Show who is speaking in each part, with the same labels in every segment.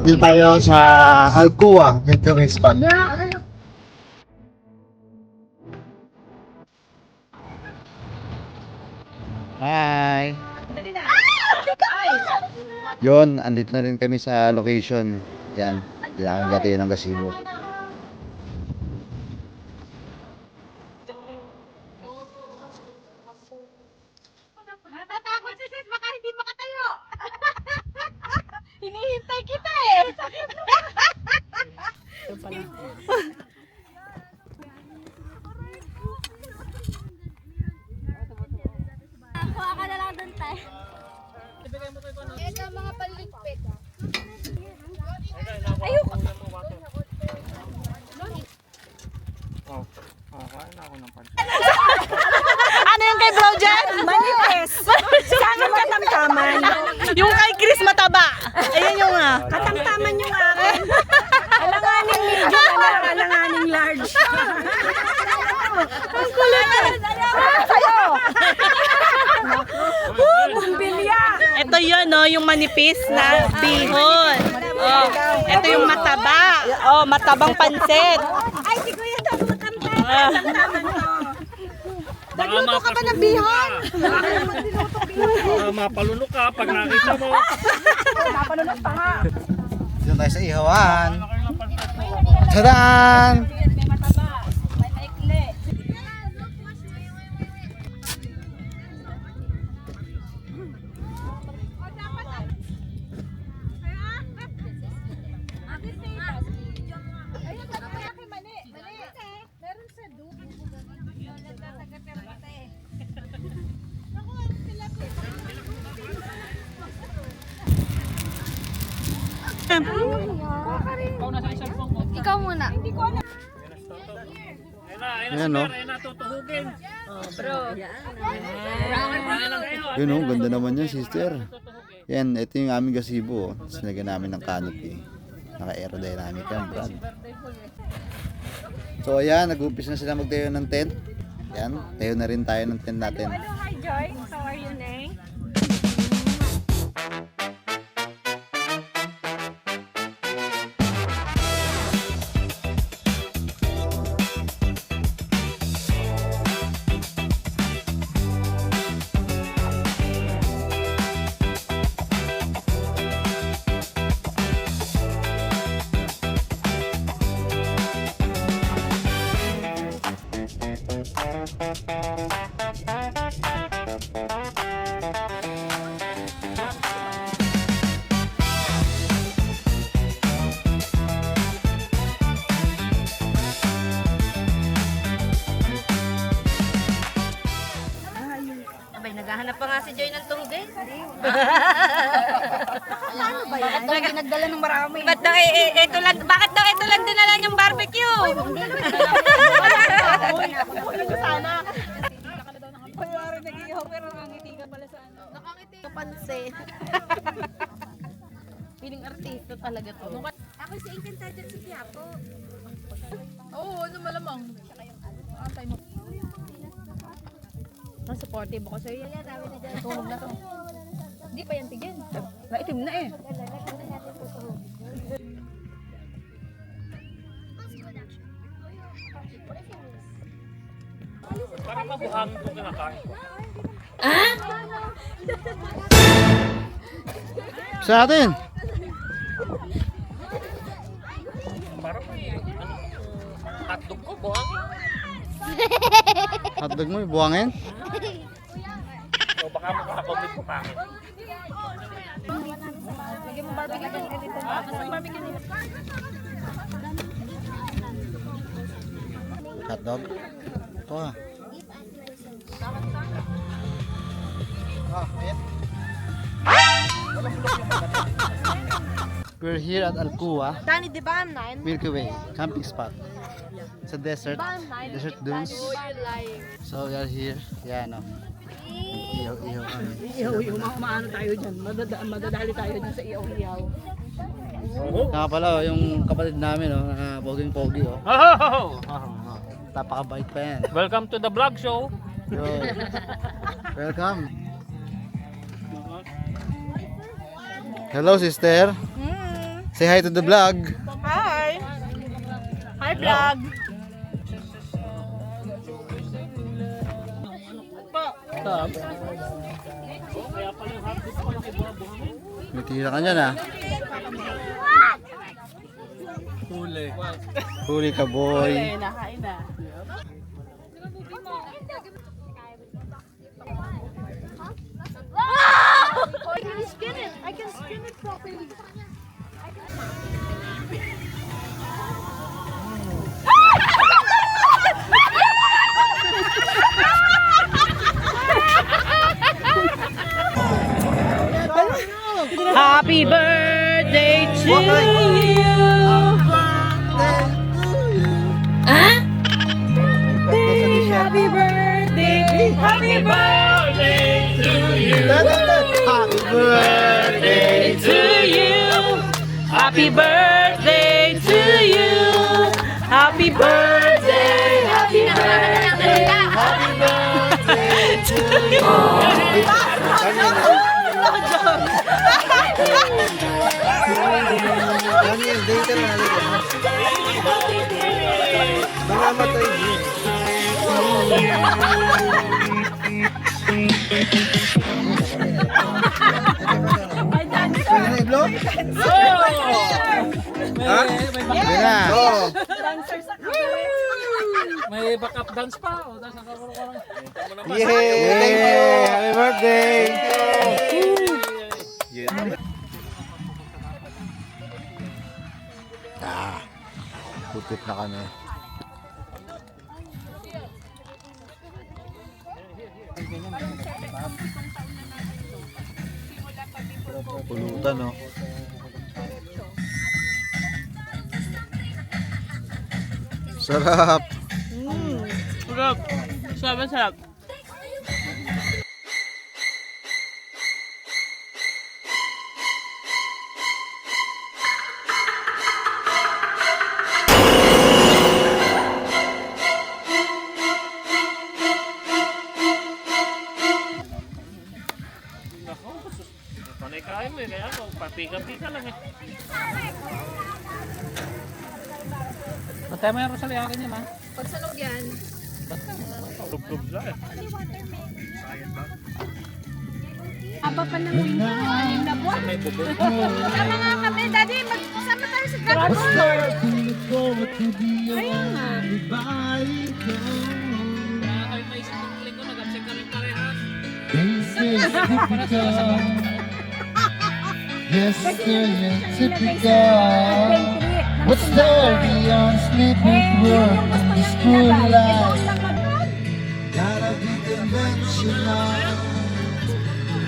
Speaker 1: Dito tayo sa Alcua, Milky Spot. Hi! Yun, andito na rin kami sa location. Yan, kailangan natin ng gazebo.
Speaker 2: Natatakot si Sis, baka hindi makatayo. Hinihintay kita eh. Kuha ka na lang dun tayo. Ito mga paligpit. Ayoko.
Speaker 3: Ano yung kay Bro Jan? Manifest. Sana katamtaman. Yung kay Chris mataba. Ayan yung katamtaman yung akin. Alanganing medium, alanganing large. Ang kulit. Sa'yo. Bumbilya. Ito yun, no, yung manipis na bihon. Oh, ito yung mataba. Oh, matabang pansit.
Speaker 2: Ay, si Kuya daw matamtaman. Matamtaman to.
Speaker 3: Nagluto ka ba ng bihon?
Speaker 4: Mapalunok ka pag nakita mo.
Speaker 3: Napalunod pa nga.
Speaker 1: Dito tayo sa ihawan. Tadaan!
Speaker 2: Ikaw muna.
Speaker 1: Ayan, no?
Speaker 4: Natutuhugin.
Speaker 1: Yun, no? Ganda naman yan, sister. Yan, ito yung aming gazebo. Sinagyan namin ng canopy. Naka-aerodynamic yan, Brad. So, ayan, nag-umpisa na sila magtayo ng tent. Yan, tayo na rin tayo ng tent natin.
Speaker 3: Hi Joy, how are you, Nay?
Speaker 2: Abay, naghahanap pa nga si Joy ng tuhugin. Ano ba yan? Bakit daw nagdala ng marami?
Speaker 3: Bakit daw ito lang dinala yung barbecue? Sana. Kunwari nag-ihaw pero nakangiti ka pala sa ano.
Speaker 2: Nakangiti ka pansin.
Speaker 3: Piling artista talaga to.
Speaker 2: Ako si Encantadia si Quiapo.
Speaker 3: Oo, ano malamang. Antay mo. Ang supportive ako sa'yo.
Speaker 2: Kaya sabi na dyan.
Speaker 3: Tunog na to. Hindi pa yan tigil. Naitim na eh.
Speaker 4: Parang mabuhangin kung kinakain ko.
Speaker 1: Sa atin!
Speaker 4: Parang hotdog ko, buhangin.
Speaker 1: Hotdog mo, buhangin?
Speaker 4: O baka makakakomit ko pangit.
Speaker 3: Lagyan mo barbecue ka dito. Barbecue nila.
Speaker 1: Hotdog? Ito ah. We're here at Alcua,
Speaker 2: Danny, di ba I'm 9?
Speaker 1: Milky Way, camping spot. Sa desert, desert dunes. So we are here. Yan o. Ihaw-ihaw kami.
Speaker 3: Ihaw-ihaw. Maano tayo dyan. Madadali tayo dyan sa ihaw-ihaw.
Speaker 1: Nga pala, yung kapatid namin, oh, na poging-pogi, oh. Napakabait pa yan.
Speaker 4: Welcome to the vlog show.
Speaker 1: Yo. Welcome. Hello, sister. Say hi to the vlog.
Speaker 3: Hi! Hi, vlog!
Speaker 1: May tira ka dyan, ah. Huli ka, boy.
Speaker 3: Nakain na.
Speaker 2: I can skin it. I can skin it properly.
Speaker 3: Happy birthday to you! Happy birthday! Happy birthday to you!
Speaker 1: Happy birthday
Speaker 3: To you! Happy birthday to you! Happy birthday! Happy birthday! Happy birthday to you!
Speaker 1: Daniel, date na namamatay din. Pwede na i-vlog? Ha? Pwede na.
Speaker 4: May backup dance pa. O, dance ang kakurukuran.
Speaker 1: Yay! Thank you! Happy birthday! Pupit na kami. Pulutan, no? Sarap!
Speaker 3: Sarap! Sarap, sarap!
Speaker 4: Panay kain mo eh. Kaya ako, papika-pika lang eh. Matay mo yung Rosalie akin yan ha.
Speaker 2: Pagsanog yan.
Speaker 4: Tub-tub siya eh.
Speaker 2: Aba pa naman na. Anim na buwan. Sama nga kami. Daddy, magsama tayo sa Dragon. Kaya nga.
Speaker 4: Kaya may isang linggo, nag-upset kami parehas.
Speaker 5: Yes, they're typical. What's there beyond sleeping work and the school life? Gotta be conventional.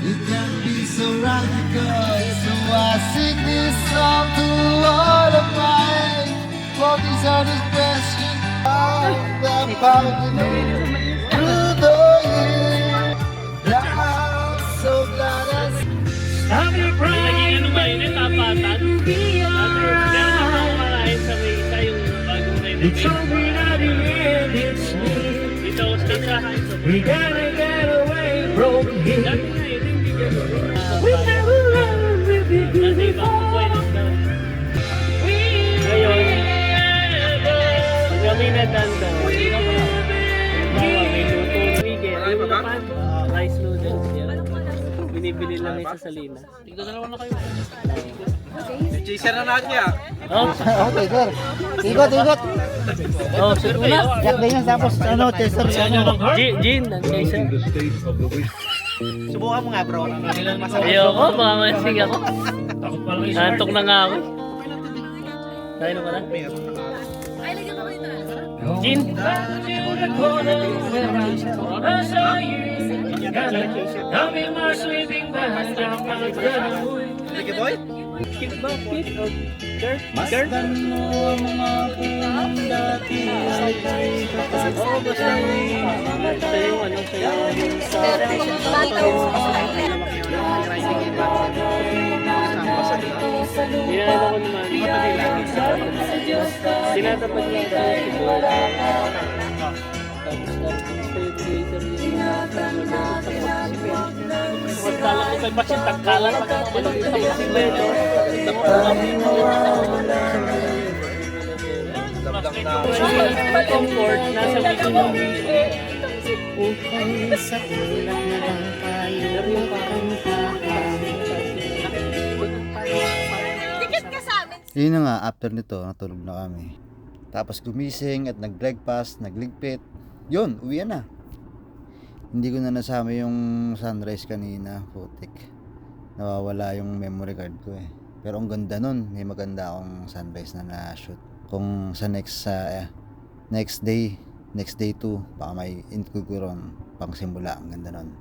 Speaker 5: It can be so radical. So I sing this song to all of mine. For these are the questions of the fountain through the years. I'm so glad I
Speaker 4: Happy birthday! Lagi ano ba yun? Tapatan? Meron akong marahin sa may isa yung bagong ride. Dito ako sa kain. We gotta get away from here. Dati nga yun, hindi ka. We never run with it before. Ngayon, pag kami natanda, bawa may luto ng weekend. Ay, makapan. Rice noodles. Yan. Binibili lang isa sa Lina. Tigdo dalawa na kayo. Chaser na natin niya. Oh,
Speaker 1: Okay, sir. Ikot, ikot.
Speaker 4: oh, shoot mo na.
Speaker 1: Jack Daniels, tapos ano, chaser.
Speaker 4: Gin, ang chaser.
Speaker 1: Subukan mo nga, bro.
Speaker 4: Ayoko, mamamasig ako. Nantok na nga ako. Dahil na pala. Gin.
Speaker 1: Sige, boy.
Speaker 4: Kit ba? Kit o dirt? Dirt? Oo, basta sa'yo, ano, sa'yo. Dinahal ako naman. Tinatapat niya ang basketball. Tapos sa'yo, theater yung Pagkala ko kay Bashir, tagkalan pa ka naman dito sa Basileto. Comfort, nasa likod ng
Speaker 1: Yun na nga, after nito, natulog na kami. Tapos gumising at nag-breakfast, nagligpit. Yun, uwi na. Hindi ko na nasama yung sunrise kanina, putik. Nawawala yung memory card ko eh. Pero ang ganda nun, may maganda akong sunrise na na-shoot. Kung sa next day 2, baka may inkukuron pang simula, ang ganda nun.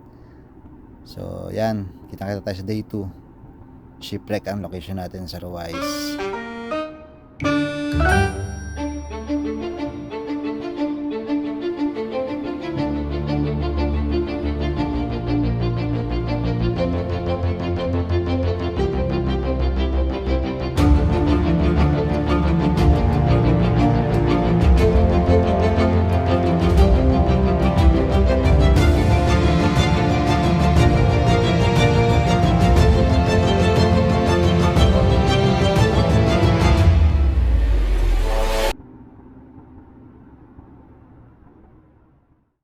Speaker 1: So yan, kita tayo sa day 2. Shipwreck ang location natin sa Ruwais.